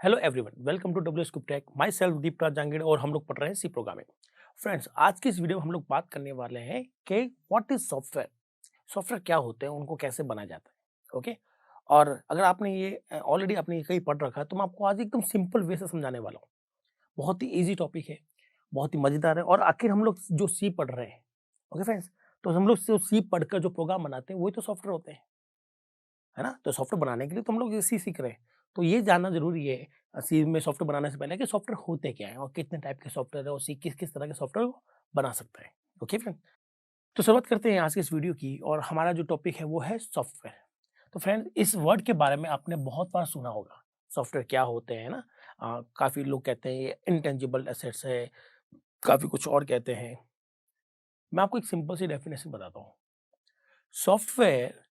Hello everyone, welcome to W Scoop Tech. My self Deepraj Jangid और हम लोग पढ़ रहे हैं सी प्रोग्रामिंग। फ्रेंड्स, आज की इस वीडियो में हम लोग बात करने वाले हैं कि व्हाट इज सॉफ्टवेयर। सॉफ्टवेयर क्या होते हैं, उनको कैसे बनाया जाता है। ओके। और अगर आपने ये ऑलरेडी आपने ये कहीं पढ़ रखा है तो मैं आपको आज एकदम सिंपल वे से समझाने वाला हूँ। बहुत ही ईजी टॉपिक है, बहुत ही मजेदार है। और आखिर हम लोग जो सी पढ़ रहे हैं, ओके फ्रेंड्स, तो हम लोग जो सी पढ़कर जो प्रोग्राम बनाते हैं वही तो सॉफ्टवेयर होते हैं, है ना। तो सॉफ्टवेयर बनाने के लिए तो हम लोग सी सीख रहे हैं। तो ये जानना जरूरी है सी में सॉफ्टवेयर बनाने से पहले कि सॉफ्टवेयर होते क्या है और कितने टाइप के सॉफ्टवेयर है और सी किस किस तरह के सॉफ्टवेयर को बना सकता है। ओके फ्रेंड, तो शुरुआत करते हैं आज के इस वीडियो की। और हमारा जो टॉपिक है वो है सॉफ्टवेयर। तो फ्रेंड, इस वर्ड के बारे में आपने बहुत बार सुना होगा। सॉफ्टवेयर क्या होते हैं ना। काफी लोग कहते हैं ये इंटेंजिबल एसेट्स है, काफी कुछ और कहते हैं। मैं आपको एक सिंपल सी डेफिनेशन बताता हूँ। सॉफ्टवेयर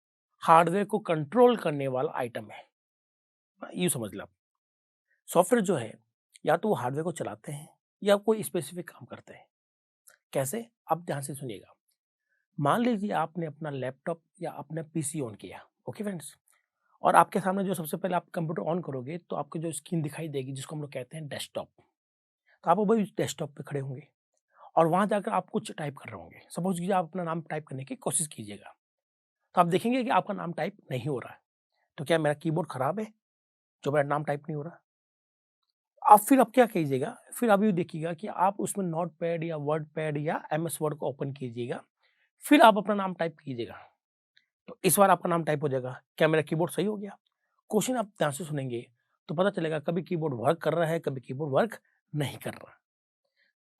हार्डवेयर को कंट्रोल करने वाला आइटम है। यूँ समझ लो। सॉफ्टवेयर जो है, या तो वो हार्डवेयर को चलाते हैं या कोई स्पेसिफिक काम करते हैं। कैसे? आप ध्यान से सुनिएगा। मान लीजिए आपने अपना लैपटॉप या अपना पीसी ऑन किया। Okay friends. और आपके सामने जो सबसे पहले आप कंप्यूटर ऑन करोगे तो आपको जो स्क्रीन दिखाई देगी जिसको हम लोग कहते हैं डेस्कटॉप। तो आप वही डेस्कटॉप पे खड़े होंगे और वहां जाकर आप कुछ टाइप कर रहे होंगे। सपोज कीजिए आप अपना नाम टाइप करने की कोशिश कीजिएगा, तो आप देखेंगे कि आपका नाम टाइप नहीं हो रहा है। तो क्या मेरा कीबोर्ड खराब है जो मेरा नाम टाइप नहीं हो रहा? आप क्या कीजिएगा, फिर आप ये देखिएगा कि आप उसमें नोटपैड या वर्ड पैड या एमएस वर्ड को ओपन कीजिएगा। फिर आप अपना नाम टाइप कीजिएगा। तो इस बार आपका नाम टाइप हो जाएगा। क्या मेरा कीबोर्ड सही हो गया? क्वेश्चन आप ध्यान से सुनेंगे तो पता चलेगा कभी कीबोर्ड वर्क कर रहा है, कभी कीबोर्ड वर्क नहीं कर रहा,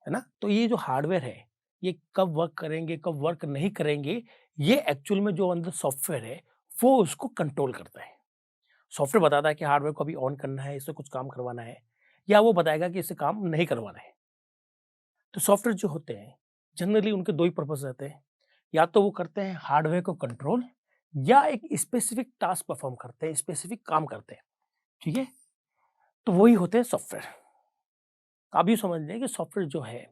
है ना। तो ये जो हार्डवेयर है, ये कब वर्क करेंगे कब वर्क नहीं करेंगे, ये एक्चुअल में जो अंदर सॉफ्टवेयर है वो उसको कंट्रोल करता है। सॉफ्टवेयर बताता है कि हार्डवेयर को अभी ऑन करना है, इससे कुछ काम करवाना है, या वो बताएगा कि इससे काम नहीं करवाना है। तो सॉफ्टवेयर जो होते हैं, जनरली उनके दो ही पर्पस रहते हैं। या तो वो करते हैं हार्डवेयर को कंट्रोल, या एक स्पेसिफिक टास्क परफॉर्म करते हैं, स्पेसिफिक काम करते हैं। ठीक है। तो वही होते हैं सॉफ्टवेयर। आप ये समझ लें कि सॉफ्टवेयर जो है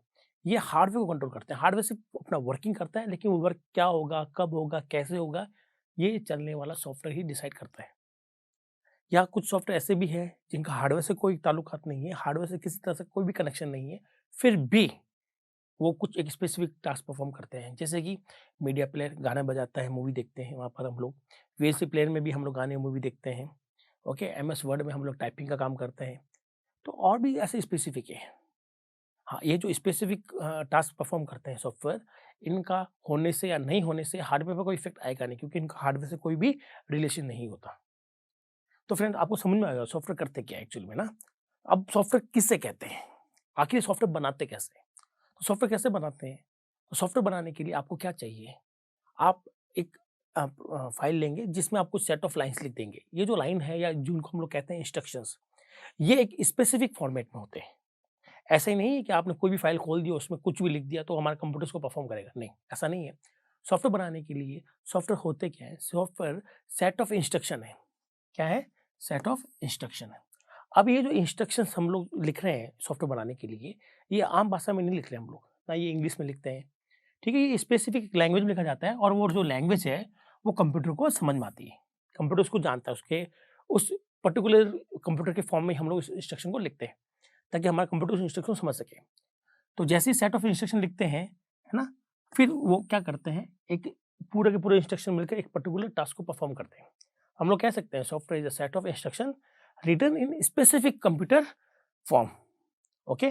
ये हार्डवेयर को कंट्रोल करते हैं। हार्डवेयर सिर्फ अपना वर्किंग करता है, लेकिन वो वर्क क्या होगा, कब होगा, कैसे होगा, ये चलने वाला सॉफ्टवेयर ही डिसाइड करता है। या कुछ सॉफ्टवेयर ऐसे भी हैं जिनका हार्डवेयर से कोई ताल्लुकात नहीं है, हार्डवेयर से किसी तरह से कोई भी कनेक्शन नहीं है, फिर भी वो कुछ एक स्पेसिफिक टास्क परफॉर्म करते हैं। जैसे कि मीडिया प्लेयर गाना बजाता है, मूवी देखते हैं, वहाँ पर हम लोग वीएलसी प्लेयर में भी हम लोग गाने मूवी देखते हैं। ओके, एमएस वर्ड में हम लोग टाइपिंग का काम करते हैं। तो और भी ऐसे स्पेसिफिक है। हाँ, ये जो स्पेसिफिक टास्क परफॉर्म करते हैं सॉफ्टवेयर, इनका होने से या नहीं होने से हार्डवेयर पर कोई इफेक्ट आएगा नहीं, क्योंकि इनका हार्डवेयर से कोई भी रिलेशन नहीं होता। तो फ्रेंड, आपको समझ में आएगा सॉफ्टवेयर करते क्या है एक्चुअल में ना। अब सॉफ्टवेयर किससे कहते हैं, आखिर सॉफ्टवेयर बनाते कैसे हैं? तो सॉफ्टवेयर कैसे बनाते हैं? तो सॉफ्टवेयर बनाने के लिए आपको क्या चाहिए? आप एक फाइल लेंगे जिसमें आप कुछ सेट ऑफ लाइन्स लिख देंगे। ये जो लाइन है या जिनको हम लोग कहते हैं इंस्ट्रक्शंस, ये एक स्पेसिफिक फॉर्मेट में होते हैं। ऐसा ही नहीं है कि आपने कोई भी फाइल खोल दी, उसमें कुछ भी लिख दिया तो हमारे कंप्यूटर उसको परफॉर्म करेगा, नहीं, ऐसा नहीं है। सॉफ्टवेयर बनाने के लिए सॉफ्टवेयर होते क्या है? सॉफ्टवेयर सेट ऑफ इंस्ट्रक्शन है। क्या है? सेट ऑफ इंस्ट्रक्शन है। अब ये जो इंस्ट्रक्शंस हम लोग लिख रहे हैं सॉफ्टवेयर बनाने के लिए, ये आम भाषा में नहीं लिख रहे हम लोग, ना ये इंग्लिश में लिखते हैं। ठीक है, ये स्पेसिफिक लैंग्वेज में लिखा जाता है और वो जो लैंग्वेज है वो कंप्यूटर को समझ में आती है। कंप्यूटर उसको जानता है, उसके उस पर्टिकुलर कंप्यूटर के फॉर्म में हम लोग इस इंस्ट्रक्शन को लिखते हैं, ताकि हमारा कंप्यूटर उस इंस्ट्रक्शन को समझ सके। तो जैसे ही सेट ऑफ इंस्ट्रक्शन लिखते हैं, है ना, फिर वो क्या करते हैं, एक पूरे के पूरे इंस्ट्रक्शन मिलकर एक पर्टिकुलर टास्क को परफॉर्म करते हैं। हम लोग कह सकते हैं software is a set of instruction written in specific computer form. Okay,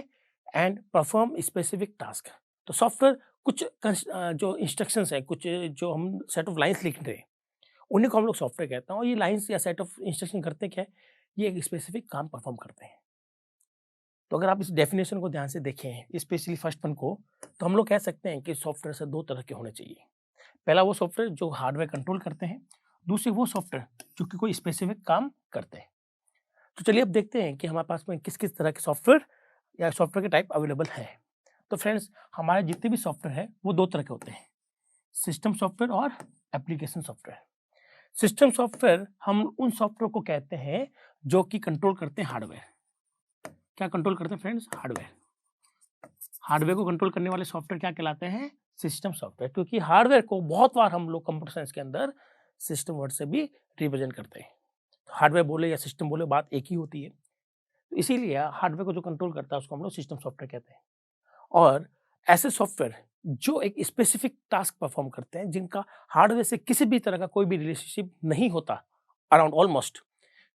and perform specific task. तो सॉफ्टवेयर कुछ जो इंस्ट्रक्शंस हैं, कुछ जो हम सेट ऑफ लाइन्स लिख रहे हैं, उन्हीं को हम लोग सॉफ्टवेयर कहते हैं। और ये लाइन्स या सेट ऑफ इंस्ट्रक्शन करते क्या है? ये एक स्पेसिफिक काम परफॉर्म करते हैं। तो अगर आप इस डेफिनेशन को ध्यान से देखें, स्पेशली फर्स्ट वन को, तो हम लोग कह सकते हैं कि सॉफ्टवेयर से दो तरह के होने चाहिए। पहला वो सॉफ्टवेयर जो हार्डवेयर कंट्रोल करते हैं, दूसरे वो सॉफ्टवेयर जो कि कोई स्पेसिफिक काम करते हैं। तो चलिए अब देखते हैं कि हमारे पास में किस किस तरह के सॉफ्टवेयर या सॉफ्टवेयर के टाइप अवेलेबल है। तो फ्रेंड्स, हमारे जितने भी सॉफ्टवेयर है वो दो तरह के होते हैं, सिस्टम सॉफ्टवेयर और एप्लीकेशन सॉफ्टवेयर। सिस्टम सॉफ्टवेयर हम उन सॉफ्टवेयर को कहते हैं जो कि कंट्रोल करते हैं हार्डवेयर। क्या कंट्रोल करते हैं फ्रेंड्स? हार्डवेयर। हार्डवेयर को कंट्रोल करने वाले सॉफ्टवेयर क्या कहलाते हैं? System software. क्योंकि हार्डवेयर को बहुत बार हम लोग कंप्यूटर साइंस के अंदर सिस्टम वर्ड से भी रिप्रेजेंट करते हैं। हार्डवेयर बोले या सिस्टम बोले, बात एक ही होती है। तो इसीलिए हार्डवेयर को जो कंट्रोल करता है उसको हम लोग सिस्टम सॉफ्टवेयर कहते हैं। और ऐसे सॉफ्टवेयर जो एक स्पेसिफिक टास्क परफॉर्म करते हैं, जिनका हार्डवेयर से किसी भी तरह का कोई भी रिलेशनशिप नहीं होता अराउंड ऑलमोस्ट,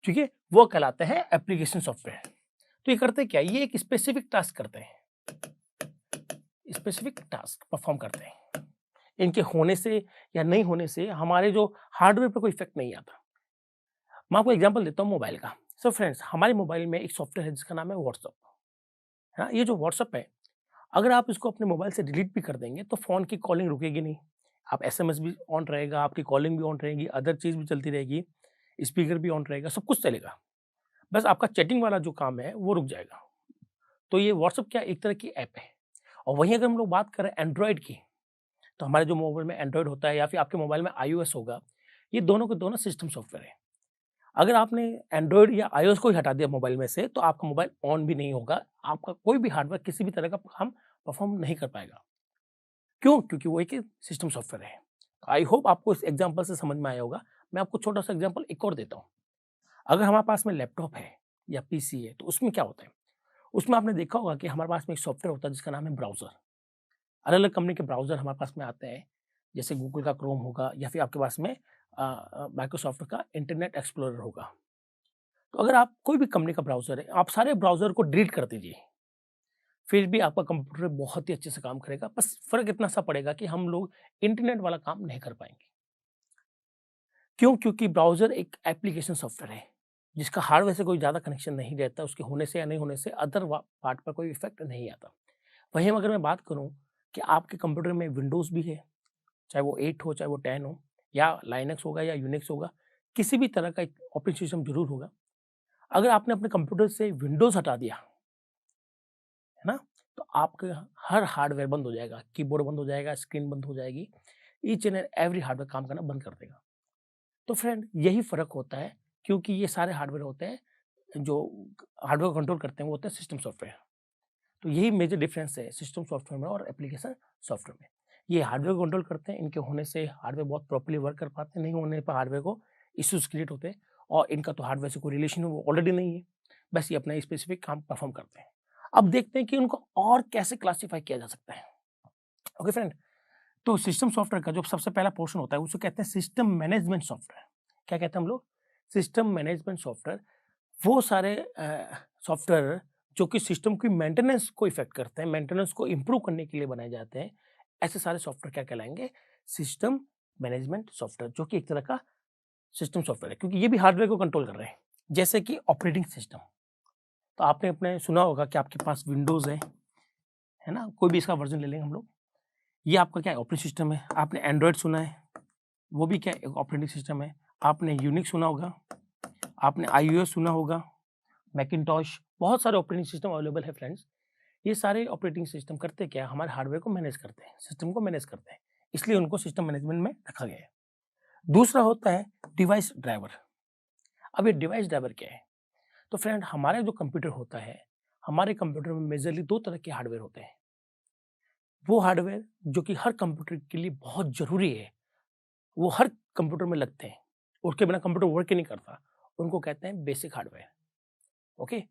ठीक है, वो कहलाते हैं एप्लीकेशन सॉफ्टवेयर। तो ये करते क्या, ये एक स्पेसिफिक टास्क करते हैं, स्पेसिफिक टास्क परफॉर्म करते हैं। इनके होने से या नहीं होने से हमारे जो हार्डवेयर पे कोई इफेक्ट नहीं आता। मैं आपको एग्जांपल देता हूँ मोबाइल का। सो फ्रेंड्स, हमारे मोबाइल में एक सॉफ्टवेयर है जिसका नाम है व्हाट्सएप। है ना? ये जो व्हाट्सएप है, अगर आप इसको अपने मोबाइल से डिलीट भी कर देंगे तो फ़ोन की कॉलिंग रुकेगी नहीं। आप एसएमएस भी ऑन रहेगा, आपकी कॉलिंग भी ऑन रहेगी, अदर चीज़ भी चलती रहेगी, स्पीकर भी ऑन रहेगा, सब कुछ चलेगा। बस आपका चैटिंग वाला जो काम है वो रुक जाएगा। तो ये व्हाट्सएप क्या एक तरह की ऐप है। और वहीं अगर हम लोग बात करें एंड्रॉयड की, तो हमारे जो मोबाइल में एंड्रॉयड होता है या फिर आपके मोबाइल में आईओएस होगा, ये दोनों के दोनों सिस्टम सॉफ्टवेयर है। अगर आपने एंड्रॉयड या आईओएस को ही हटा दिया मोबाइल में से, तो आपका मोबाइल ऑन भी नहीं होगा, आपका कोई भी हार्डवेयर किसी भी तरह का काम परफॉर्म नहीं कर पाएगा। क्यों? क्योंकि वो एक सिस्टम सॉफ्टवेयर है। आई होप आपको इस एग्जांपल से समझ में आया होगा। मैं आपको छोटा-सा एग्जांपल एक और देता हूँ। अगर हमारे पास में लैपटॉप है या पीसी है, तो उसमें क्या होता है? उसमें आपने देखा होगा कि हमारे पास में एक सॉफ्टवेयर होता है जिसका नाम है ब्राउज़र। अलग-अलग कंपनी के ब्राउज़र हमारे पास में आते हैं, जैसे गूगल का क्रोम होगा या फिर आपके पास में माइक्रोसॉफ्ट का इंटरनेट एक्सप्लोरर होगा। तो अगर आप कोई भी कंपनी का ब्राउज़र है, आप सारे ब्राउज़र को डिलीट कर दीजिए, फिर भी आपका कंप्यूटर बहुत ही अच्छे से काम करेगा। बस फ़र्क इतना सा पड़ेगा कि हम लोग इंटरनेट वाला काम नहीं कर पाएँगे। क्यों? क्योंकि ब्राउज़र एक एप्लीकेशन सॉफ्टवेयर है, जिसका हार्डवेयर से कोई ज़्यादा कनेक्शन नहीं रहता, उसके होने से या नहीं होने से अदर वा पार्ट पर कोई इफ़ेक्ट नहीं आता। वहीं अगर मैं बात करूँ कि आपके कंप्यूटर में विंडोज़ भी है, चाहे वो 8 हो, चाहे वो 10 हो, या लाइनक्स होगा या यूनिक्स होगा, किसी भी तरह का एक ऑपरेटिंग सिस्टम ज़रूर होगा। अगर आपने अपने कंप्यूटर से विंडोज़ हटा दिया, है ना? तो आपका हर हार्डवेयर बंद हो जाएगा, कीबोर्ड बंद हो जाएगा, स्क्रीन बंद हो जाएगी, ईच एंड एवरी हार्डवेयर काम करना बंद कर देगा। तो फ्रेंड, यही फ़र्क होता है, क्योंकि ये सारे हार्डवेयर होते हैं जो हार्डवेयर को कंट्रोल करते हैं, वो होते हैं सिस्टम सॉफ्टवेयर। तो यही मेजर डिफरेंस है सिस्टम सॉफ्टवेयर में और एप्लीकेशन सॉफ्टवेयर में। ये हार्डवेयर को कंट्रोल करते हैं, इनके होने से हार्डवेयर बहुत प्रॉपर्ली वर्क कर पाते हैं, नहीं होने पर हार्डवेयर को इश्यूज़ क्रिएट होते हैं, और इनका तो हार्डवेयर से कोई रिलेशन वो ऑलरेडी नहीं है, बस ये अपना स्पेसिफिक काम परफॉर्म करते हैं। अब देखते हैं कि उनको और कैसे क्लासिफाई किया जा सकता है। ओके फ्रेंड, तो सिस्टम सॉफ्टवेयर का जो सबसे पहला पोर्शन होता है, उसे कहते हैं सिस्टम मैनेजमेंट सॉफ्टवेयर। क्या कहते हैं हम लोग? System management software. वो सारे सॉफ्टवेयर जो कि सिस्टम की मेंटेनेंस को इफ़ेक्ट करते हैं, मेंटेनेंस को इम्प्रूव करने के लिए बनाए जाते हैं, ऐसे सारे सॉफ्टवेयर क्या कहलाएँगे? सिस्टम मैनेजमेंट सॉफ्टवेयर, जो कि एक तरह का सिस्टम सॉफ्टवेयर है, क्योंकि ये भी हार्डवेयर को कंट्रोल कर रहे हैं। जैसे कि ऑपरेटिंग सिस्टम, तो आपने अपने सुना होगा कि आपके पास विंडोज़ है ना? कोई भी इसका वर्ज़न ले लेंगे हम लोग, ये आपका क्या है? ऑपरेटिंग सिस्टम है। आपने एंड्रॉयड सुना है, वो भी क्या है? एक ऑपरेटिंग सिस्टम है। आपने यूनिक्स सुना होगा, आपने आईओएस सुना होगा, मैकिन्टॉश, बहुत सारे ऑपरेटिंग सिस्टम अवेलेबल है फ्रेंड्स। ये सारे ऑपरेटिंग सिस्टम करते क्या है? हमारे हार्डवेयर को मैनेज करते हैं, सिस्टम को मैनेज करते हैं। इसलिए उनको सिस्टम मैनेजमेंट में रखा गया है। दूसरा होता है डिवाइस ड्राइवर। अब ये डिवाइस ड्राइवर क्या है? तो फ्रेंड, हमारा जो कंप्यूटर होता है, हमारे कंप्यूटर में मेजरली 2 तरह के हार्डवेयर होते हैं। वो हार्डवेयर जो कि हर कंप्यूटर के लिए बहुत ज़रूरी है, वो हर कंप्यूटर में लगते हैं। उसके बिना कंप्यूटर वर्क ही नहीं करता। उनको कहते हैं बेसिक हार्डवेयर, ओके?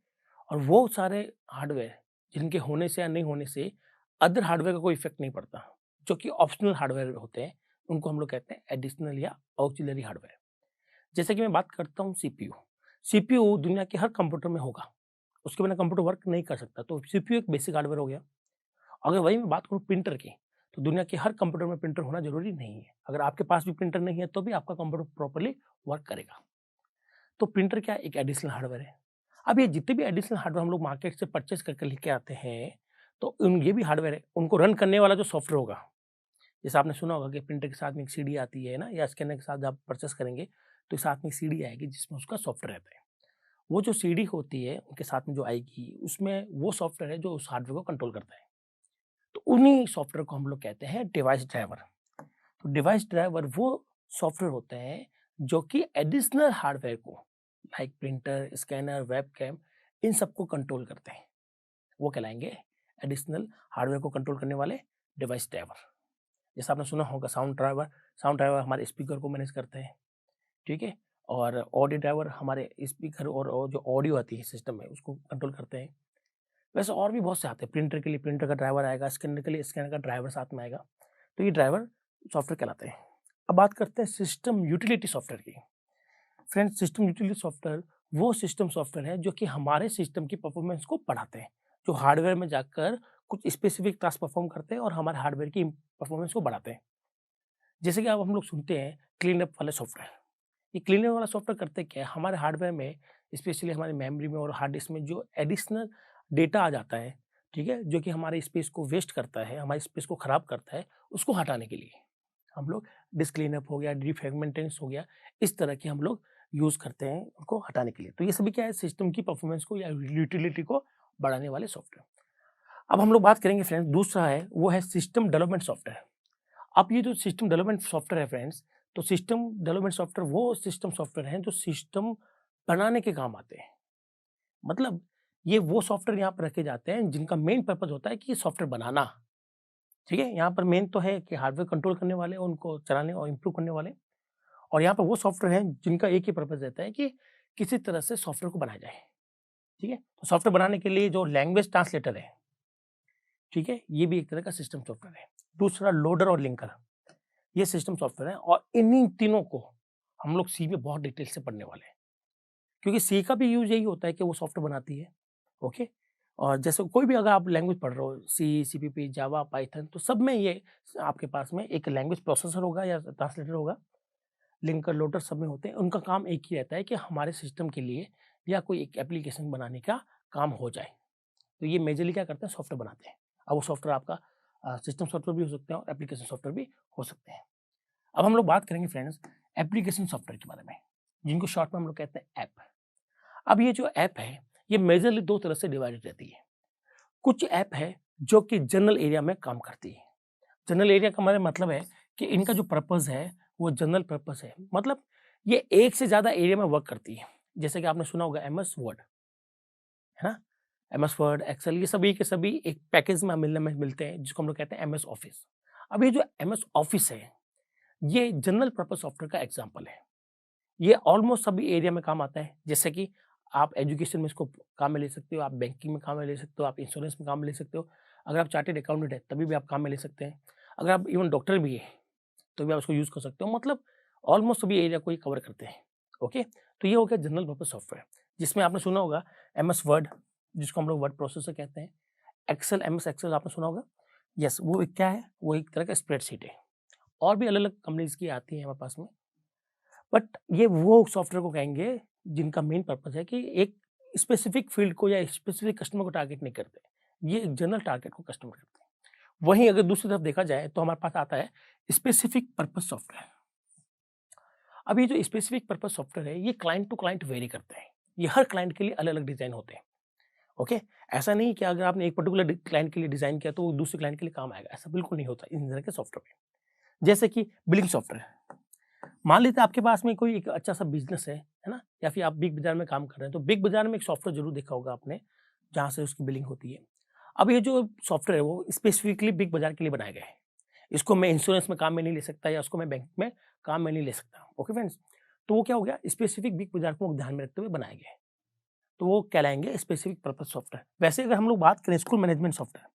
और वो सारे हार्डवेयर जिनके होने से या नहीं होने से अदर हार्डवेयर का कोई इफ़ेक्ट नहीं पड़ता, जो कि ऑप्शनल हार्डवेयर होते हैं, उनको हम लोग कहते हैं एडिशनल या ऑक्सिलरी हार्डवेयर। जैसे कि मैं बात करता हूँ सीपीयू। सीपीयू दुनिया के हर कंप्यूटर में होगा, उसके बिना कंप्यूटर वर्क नहीं कर सकता, तो सीपीयू एक बेसिक हार्डवेयर हो गया। अगर वही मैं बात करूँ प्रिंटर की, तो दुनिया के हर कंप्यूटर में प्रिंटर होना ज़रूरी नहीं है। अगर आपके पास भी प्रिंटर नहीं है, तो भी आपका कंप्यूटर प्रॉपर्ली वर्क करेगा। तो प्रिंटर क्या है? एक एडिशनल हार्डवेयर है। अब ये जितने भी एडिशनल हार्डवेयर हम लोग मार्केट से परचेज़ करके लेके आते हैं, तो उन ये भी हार्डवेयर है, उनको रन करने वाला जो सॉफ्टवेयर होगा, जैसे आपने सुना होगा कि प्रिंटर के साथ में एक सीडी आती है ना, या स्कैनर के साथ जब आप परचेज़ करेंगे, तो साथ में एक सीडी आएगी जिसमें उसका सॉफ्टवेयर रहता है। वो जो सीडी होती है, उनके साथ में जो आएगी, उसमें वो सॉफ्टवेयर है जो उस हार्डवेयर को कंट्रोल करता है। तो उन्हीं सॉफ्टवेयर को हम लोग कहते हैं डिवाइस ड्राइवर। तो डिवाइस ड्राइवर वो सॉफ्टवेयर होते हैं जो कि एडिशनल हार्डवेयर को, लाइक प्रिंटर, स्कैनर, वेबकैम, इन सबको कंट्रोल करते हैं। वो कहलाएंगे एडिशनल हार्डवेयर को कंट्रोल करने वाले डिवाइस ड्राइवर। जैसे आपने सुना होगा साउंड ड्राइवर। साउंड ड्राइवर हमारे स्पीकर को मैनेज करते हैं, ठीक है? और ऑडियो ड्राइवर हमारे स्पीकर और जो ऑडियो आती है सिस्टम में उसको कंट्रोल करते हैं। वैसे और भी बहुत से आते हैं, प्रिंटर के लिए प्रिंटर का ड्राइवर आएगा, स्कैनर के लिए स्कैनर का ड्राइवर साथ में आएगा। तो ये ड्राइवर सॉफ्टवेयर कहलाते हैं। अब बात करते हैं सिस्टम यूटिलिटी सॉफ्टवेयर की। फ्रेंड्स, सिस्टम यूटिलिटी सॉफ्टवेयर वो सिस्टम सॉफ्टवेयर है जो कि हमारे सिस्टम की परफॉर्मेंस को बढ़ाते हैं, जो हार्डवेयर में जाकर कुछ स्पेसिफिक टास्क परफॉर्म करते हैं और हमारे हार्डवेयर की परफॉर्मेंस को बढ़ाते हैं। जैसे कि अब हम लोग सुनते हैं क्लीन अप वाले सॉफ्टवेयर। ये क्लीन अप वाला सॉफ्टवेयर करते क्या है, हमारे हार्डवेयर में स्पेशली हमारी मेमोरी में और हार्ड डिस्क में जो एडिशनल डेटा आ जाता है, ठीक है, जो कि हमारे स्पेस को वेस्ट करता है, हमारी स्पेस को खराब करता है, उसको हटाने के लिए हम लोग डिस्क क्लीनअप हो गया, डिफ्रेगमेंटेशन हो गया, इस तरह की हम लोग यूज़ करते हैं उनको हटाने के लिए। तो ये सभी क्या है, सिस्टम की परफॉर्मेंस को या यूटिलिटी को बढ़ाने वाले सॉफ्टवेयर। अब हम लोग बात करेंगे फ्रेंड्स, दूसरा है वो है सिस्टम डेवलपमेंट सॉफ्टवेयर। अब ये जो सिस्टम डेवलपमेंट सॉफ्टवेयर है फ्रेंड्स, तो सिस्टम डेवलपमेंट सॉफ्टवेयर वो सिस्टम सॉफ्टवेयर हैं जो सिस्टम बनाने के काम आते हैं। मतलब ये वो सॉफ्टवेयर यहाँ पर रखे जाते हैं जिनका मेन पर्पज़ होता है कि ये सॉफ्टवेयर बनाना, ठीक है? यहाँ पर मेन तो है कि हार्डवेयर कंट्रोल करने वाले, उनको चलाने और इम्प्रूव करने वाले, और यहाँ पे वो सॉफ्टवेयर हैं जिनका एक ही पर्पज़ रहता है कि किसी तरह से सॉफ्टवेयर को बनाया जाए, ठीक है? तो सॉफ्टवेयर बनाने के लिए जो लैंग्वेज ट्रांसलेटर है, ठीक है? ये भी एक तरह का सिस्टम सॉफ्टवेयर है। दूसरा लोडर और लिंकर, ये सिस्टम सॉफ्टवेयर है और इन्हीं तीनों को हम लोग सी में बहुत डिटेल से पढ़ने वाले हैं। क्योंकि सी का भी यूज़ यही होता है कि वो सॉफ्टवेयर बनाती है, ओके? और जैसे कोई भी अगर आप लैंग्वेज पढ़ रहे हो, सी, सीपीपी, जावा, पाइथन, तो सब में ये आपके पास में एक लैंग्वेज प्रोसेसर होगा या ट्रांसलेटर होगा, लिंकर, लोडर सब में होते हैं। उनका काम एक ही रहता है कि हमारे सिस्टम के लिए या कोई एक एप्लीकेशन बनाने का काम हो जाए। तो ये मेजरली क्या करते हैं, सॉफ्टवेयर बनाते हैं। अब वो सॉफ्टवेयर आपका सिस्टम सॉफ्टवेयर भी हो सकते हैं और एप्लीकेशन सॉफ्टवेयर भी हो सकते हैं। अब हम लोग बात करेंगे फ्रेंड्स एप्लीकेशन सॉफ्टवेयर के बारे में, जिनको शॉर्ट में हम लोग कहते हैं ऐप। अब ये जो ऐप है, ये मेजरली 2 तरह से डिवाइडेड रहती है। कुछ ऐप है जो कि जनरल एरिया में काम करती है। जनरल एरिया का हमारा मतलब है कि इनका जो पर्पज़ है, वो जनरल पर्पज़ है। मतलब ये एक से ज़्यादा एरिया में वर्क करती है। जैसे कि आपने सुना होगा एमएस वर्ड, है ना? एमएस वर्ड, एक्सेल, ये सभी के सभी एक पैकेज में मिलने में मिलते हैं, जिसको हम लोग कहते हैं एमएस ऑफिस। अब ये जो एमएस ऑफिस है, ये जनरल पर्पज़ सॉफ्टवेयर का एग्ज़ाम्पल है। ये ऑलमोस्ट सभी एरिया में काम आता है। जैसे कि आप एजुकेशन में इसको काम में ले सकते हो, आप बैंकिंग में काम में ले सकते हो, आप इंश्योरेंस में काम में ले सकते हो। अगर आप चार्टर्ड अकाउंटेंट है, तभी भी आप काम में ले सकते हैं। अगर आप इवन डॉक्टर भी है, तो भी आप उसको यूज़ कर सकते हो। मतलब ऑलमोस्ट सभी एरिया को ये कवर करते हैं, ओके? तो ये हो गया जनरल पर्पज़ सॉफ्टवेयर, जिसमें आपने सुना होगा एमएस वर्ड, जिसको हम लोग वर्ड प्रोसेसर कहते हैं। एक्सेल, एमएस एक्सेल आपने सुना होगा। यस, वो एक क्या है? वो एक तरह का स्प्रेडशीट है। और भी अलग-अलग कंपनीज़ की आती हैं हमारे पास में। बट ये वो सॉफ्टवेयर को कहेंगे जिनका मेन पर्पज़ है कि एक स्पेसिफिक फ़ील्ड को या स्पेसिफिक कस्टमर को टारगेट नहीं करते। ये एक जनरल टारगेट को कस्टमर करते हैं। वहीं अगर दूसरी तरफ देखा जाए तो हमारे पास आता है स्पेसिफिक पर्पज़ सॉफ्टवेयर। अब ये जो स्पेसिफिक पर्पज़ सॉफ्टवेयर है, ये क्लाइंट टू क्लाइंट वेरी करते हैं। ये हर क्लाइंट के लिए अलग-अलग डिज़ाइन होते हैं, ओके? ऐसा नहीं कि अगर आपने एक पर्टिकुलर क्लाइंट के लिए डिज़ाइन किया तो वो दूसरे क्लाइंट के लिए काम आएगा, ऐसा बिल्कुल नहीं होता इन तरह के सॉफ्टवेयर में। जैसे कि बिलिंग सॉफ्टवेयर। मान लीजिए आपके पास में कोई एक अच्छा-सा बिज़नेस है ना? या फिर आप बिग बाज़ार में काम कर रहे हैं, तो बिग बाज़ार में एक सॉफ्टवेयर ज़रूर देखा होगा आपने, जहाँ से उसकी बिलिंग होती है। अब ये जो सॉफ्टवेयर है, वो स्पेसिफिकली बिग बाज़ार के लिए बनाए गए हैं। इसको मैं इंश्योरेंस में काम में नहीं ले सकता या उसको मैं बैंक में काम में नहीं ले सकता। Okay friends? तो वो क्या हो गया, स्पेसिफिक बिग बाज़ार को ध्यान में रखते हुए बनाए गए हैं। तो वो कहलाएँगे स्पेसिफिक पर्पज़ सॉफ्टवेयर। वैसे अगर हम लोग बात करें स्कूल मैनेजमेंट सॉफ्टवेयर,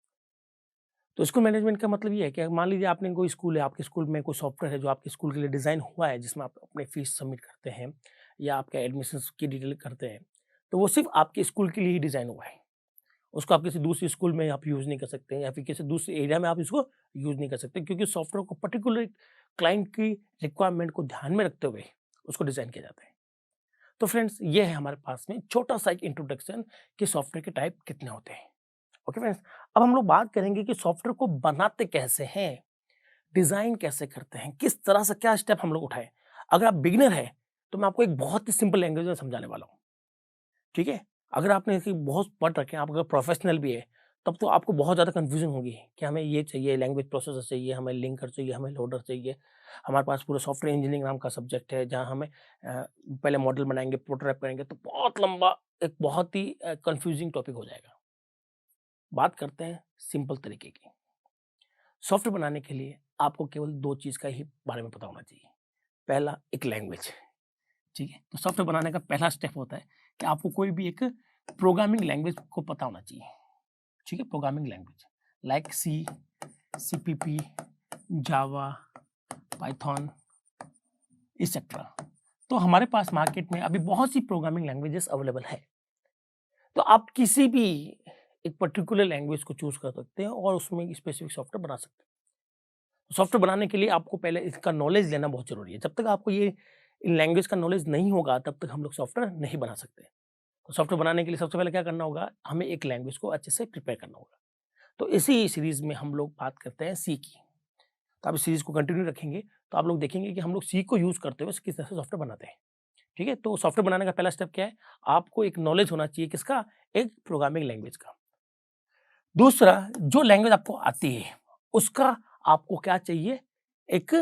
तो स्कूल मैनेजमेंट का मतलब ये है कि मान लीजिए आपने कोई स्कूल है, आपके स्कूल में कोई सॉफ्टवेयर है जो आपके स्कूल के लिए डिज़ाइन हुआ है, जिसमें आप अपनी फीस सबमिट करते हैं या आपके एडमिशन्स की डिटेल करते हैं, तो वो सिर्फ़ आपके स्कूल के लिए ही डिज़ाइन हुआ है। उसको आप किसी दूसरे स्कूल में आप यूज़ नहीं कर सकते या फिर किसी दूसरे एरिया में आप इसको यूज़ नहीं कर सकते, क्योंकि सॉफ्टवेयर को पर्टिकुलर क्लाइंट की रिक्वायरमेंट को ध्यान में रखते हुए उसको डिज़ाइन किया जाता है। तो फ्रेंड्स, ये है हमारे पास में छोटा-सा एक इंट्रोडक्शन कि सॉफ्टवेयर के टाइप कितने होते हैं। ओके फ्रेंड्स, अब हम लोग बात करेंगे कि सॉफ्टवेयर को बनाते कैसे हैं, डिज़ाइन कैसे करते हैं, किस तरह से क्या स्टेप हम लोग उठाएँ। अगर आप बिगिनर हैं, तो मैं आपको एक बहुत ही सिंपल लैंग्वेज में समझाने वाला हूँ, ठीक है? अगर आपने इसे बहुत पढ़ रखे हैं, आप अगर प्रोफेशनल भी है, तब तो आपको बहुत ज़्यादा कन्फ्यूज़न होगी कि हमें ये चाहिए, लैंग्वेज प्रोसेसर चाहिए, हमें लिंकर चाहिए, हमें लोडर चाहिए। हमारे पास पूरा सॉफ्टवेयर इंजीनियरिंग नाम का सब्जेक्ट है, जहाँ हमें पहले मॉडल बनाएँगे, प्रोटोटाइप करेंगे, तो बहुत लंबा एक बहुत ही कन्फ्यूज़िंग टॉपिक हो जाएगा। बात करते हैं सिंपल तरीके की। सॉफ्टवेयर बनाने के लिए आपको केवल 2 चीज़ का ही बारे में पता होना चाहिए। पहला, एक लैंग्वेज, ठीक है। तो सॉफ्टवेयर बनाने का पहला स्टेप होता है कि आपको कोई भी एक प्रोग्रामिंग लैंग्वेज को पता होना चाहिए। ठीक है, प्रोग्रामिंग लैंग्वेज लाइक सी, सीपीपी, जावा, पाइथन एक्सेट्रा। तो हमारे पास मार्केट में अभी बहुत सी प्रोग्रामिंग लैंग्वेजेस अवेलेबल है। तो आप किसी भी एक पर्टिकुलर लैंग्वेज को चूज कर सकते हैं और उसमें स्पेसिफिक सॉफ्टवेयर बना सकते हैं। सॉफ्टवेयर बनाने के लिए आपको पहले इसका नॉलेज लेना बहुत जरूरी है। जब तक आपको ये इन लैंग्वेज का नॉलेज नहीं होगा तब तक हम लोग सॉफ्टवेयर नहीं बना सकते। तो सॉफ्टवेयर बनाने के लिए सबसे पहले क्या करना होगा, हमें एक लैंग्वेज को अच्छे से प्रिपेयर करना होगा। तो इसी सीरीज में हम लोग बात करते हैं सी की। तो आप इस सीरीज को कंटिन्यू रखेंगे तो आप लोग देखेंगे कि हम लोग सी को यूज करते हुए किस तरह से सॉफ्टवेयर बनाते हैं। ठीक है, तो सॉफ्टवेयर बनाने का पहला स्टेप क्या है, आपको एक नॉलेज होना चाहिए किसका, एक प्रोग्रामिंग लैंग्वेज का। दूसरा, जो लैंग्वेज आपको आती है उसका आपको क्या चाहिए, एक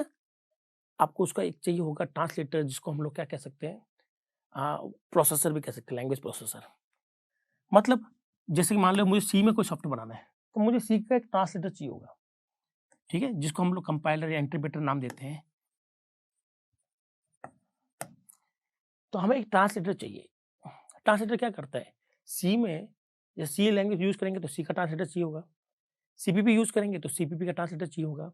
आपको उसका एक चाहिए होगा ट्रांसलेटर, जिसको हम लोग क्या कह सकते हैं, प्रोसेसर भी कह सकते हैं, लैंग्वेज प्रोसेसर। मतलब जैसे कि मान लो मुझे सी में कोई सॉफ्टवेयर बनाना है तो मुझे सी का एक ट्रांसलेटर चाहिए होगा। ठीक है, जिसको हम लोग कंपाइलर या इंटरप्रेटर नाम देते हैं। तो हमें एक ट्रांसलेटर चाहिए। ट्रांसलेटर क्या करता है, सी में या सी लैंग्वेज यूज करेंगे तो सी का ट्रांसलेटर चाहिए होगा, सीपीपी यूज करेंगे तो सीपीपी का ट्रांसलेटर चाहिए होगा,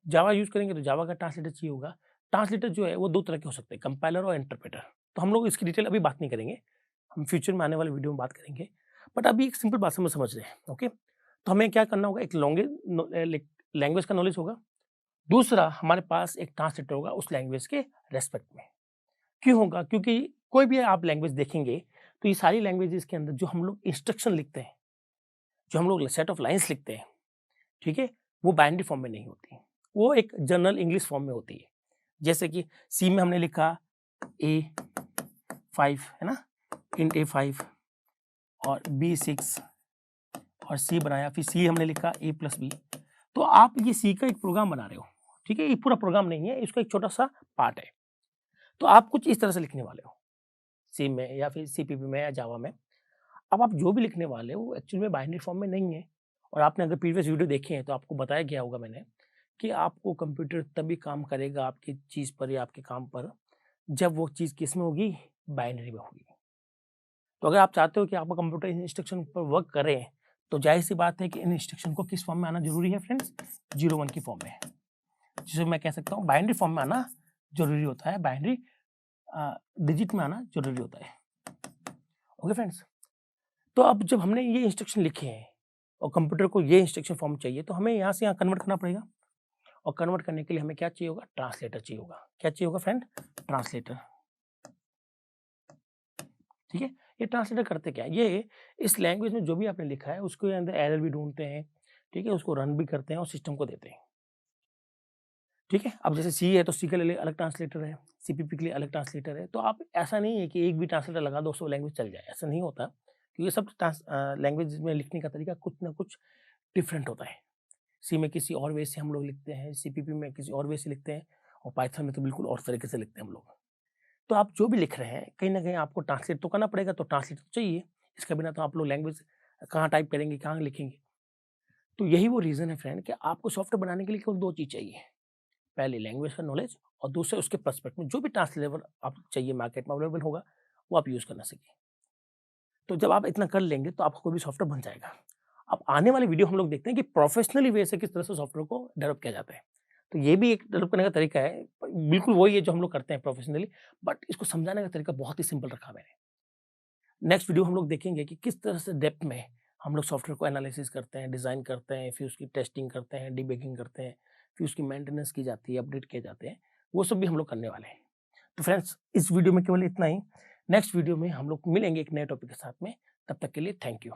जावा यूज करेंगे तो जावा का ट्रांसलेटर चाहिए होगा। ट्रांसलेटर जो है वो दो तरह के हो सकते हैं, कंपाइलर और इंटरप्रेटर। तो हम लोग इसकी डिटेल अभी बात नहीं करेंगे, हम फ्यूचर में आने वाले वीडियो में बात करेंगे। बट अभी एक सिंपल बात समझ रहे हैं। ओके, तो हमें क्या करना होगा, एक लैंग्वेज का नॉलेज होगा। दूसरा, हमारे पास एक ट्रांसलेटर होगा उस लैंग्वेज के रेस्पेक्ट में। क्यों होगा, क्योंकि कोई भी आप लैंग्वेज देखेंगे तो ये सारी लैंग्वेजेस के अंदर जो हम लोग इंस्ट्रक्शन लिखते हैं, जो हम लोग सेट ऑफ लाइन्स लिखते हैं, ठीक है, वो बाइनरी फॉर्म में नहीं होती, वो एक जनरल इंग्लिश फॉर्म में होती है। जैसे कि सी में हमने लिखा A5 है ना, इंट A5 और B6 और सी बनाया, फिर सी हमने लिखा A+B। तो आप ये सी का एक प्रोग्राम बना रहे हो। ठीक है, ये पूरा प्रोग्राम नहीं है, इसका एक छोटा सा पार्ट है। तो आप कुछ इस तरह से लिखने वाले हो सी में या फिर सीपीपी में या जावा में। अब आप जो भी लिखने वाले हो वो एक्चुअली में बाइनरी फॉर्म में नहीं है। और आपने अगर प्रीवियस वीडियो देखे हैं तो आपको बताया गया होगा मैंने कि आपको कंप्यूटर तभी काम करेगा आपकी चीज़ पर या आपके काम पर जब वो चीज़ किस में होगी, बाइनरी में होगी। तो अगर आप चाहते हो कि आपका कंप्यूटर इन इंस्ट्रक्शन पर वर्क करे तो जाहिर सी बात है कि इन इंस्ट्रक्शन को किस फॉर्म में आना जरूरी है फ्रेंड्स, 0-1 की फॉर्म में, जिसे मैं कह सकता हूँ बाइनरी फॉर्म में आना जरूरी होता है, बाइनरी डिजिट में आना जरूरी होता है। ओके फ्रेंड्स, तो अब जब हमने ये इंस्ट्रक्शन लिखे हैं और कंप्यूटर को ये इंस्ट्रक्शन फॉर्म चाहिए तो हमें यहाँ से यहाँ कन्वर्ट करना पड़ेगा। और कन्वर्ट करने के लिए हमें क्या चाहिए होगा, ट्रांसलेटर चाहिए होगा। क्या चाहिए होगा फ्रेंड, ट्रांसलेटर। ठीक है, ये ट्रांसलेटर करते क्या है, ये इस लैंग्वेज में जो भी आपने लिखा है उसके अंदर एरर भी ढूंढते हैं। ठीक है, उसको रन भी करते हैं और सिस्टम को देते हैं। ठीक है, अब जैसे सी है तो सी के लिए अलग ट्रांसलेटर है, सीपीपी के लिए अलग ट्रांसलेटर है। तो आप ऐसा नहीं है कि एक भी ट्रांसलेटर लगा दो 100 लैंग्वेज चल जाए, ऐसा नहीं होता। क्योंकि सब लैंग्वेज में लिखने का तरीका कुछ ना कुछ डिफरेंट होता है। सी में किसी और वे से हम लोग लिखते हैं, सीपीपी में किसी और वे से लिखते हैं और पाइथन में तो बिल्कुल और तरीके से लिखते हैं हम लोग। तो आप जो भी लिख रहे हैं कहीं ना कहीं आपको ट्रांसलेट तो करना पड़ेगा, तो ट्रांसलेट तो चाहिए। इसके बिना तो आप लोग लैंग्वेज कहाँ टाइप करेंगे, कहाँ लिखेंगे। तो यही वो रीज़न है फ्रेंड कि आपको सॉफ्टवेयर बनाने के लिए केवल 2 चीज़ चाहिए। पहले लैंग्वेज का नॉलेज और दूसरे उसके पर्सपेक्ट में जो भी ट्रांसलेटर आप चाहिए मार्केट में अवेलेबल होगा वो आप यूज़ करना सीखिए। तो जब आप इतना कर लेंगे तो आपका कोई भी सॉफ्टवेयर बन जाएगा। अब आने वाली वीडियो हम लोग देखते हैं कि प्रोफेशनली वे से किस तरह से सॉफ्टवेयर को डेवलप किया जाता है। तो ये भी एक डेवलप करने का तरीका है, बिल्कुल वही है जो हम लोग करते हैं प्रोफेशनली, बट इसको समझाने का तरीका बहुत ही सिंपल रखा मैंने। नेक्स्ट वीडियो हम लोग देखेंगे कि किस तरह से डेप्थ में हम लोग सॉफ्टवेयर को एनालिसिस करते हैं, डिज़ाइन करते हैं, फिर उसकी टेस्टिंग करते हैं, डिबगिंग करते हैं, फिर उसकी मेंटेनेंस की जाती है, अपडेट किए जाते हैं। वो सब भी हम लोग करने वाले हैं। तो फ्रेंड्स, इस वीडियो में केवल इतना ही। नेक्स्ट वीडियो में हम लोग मिलेंगे एक नए टॉपिक के साथ में। तब तक के लिए थैंक यू।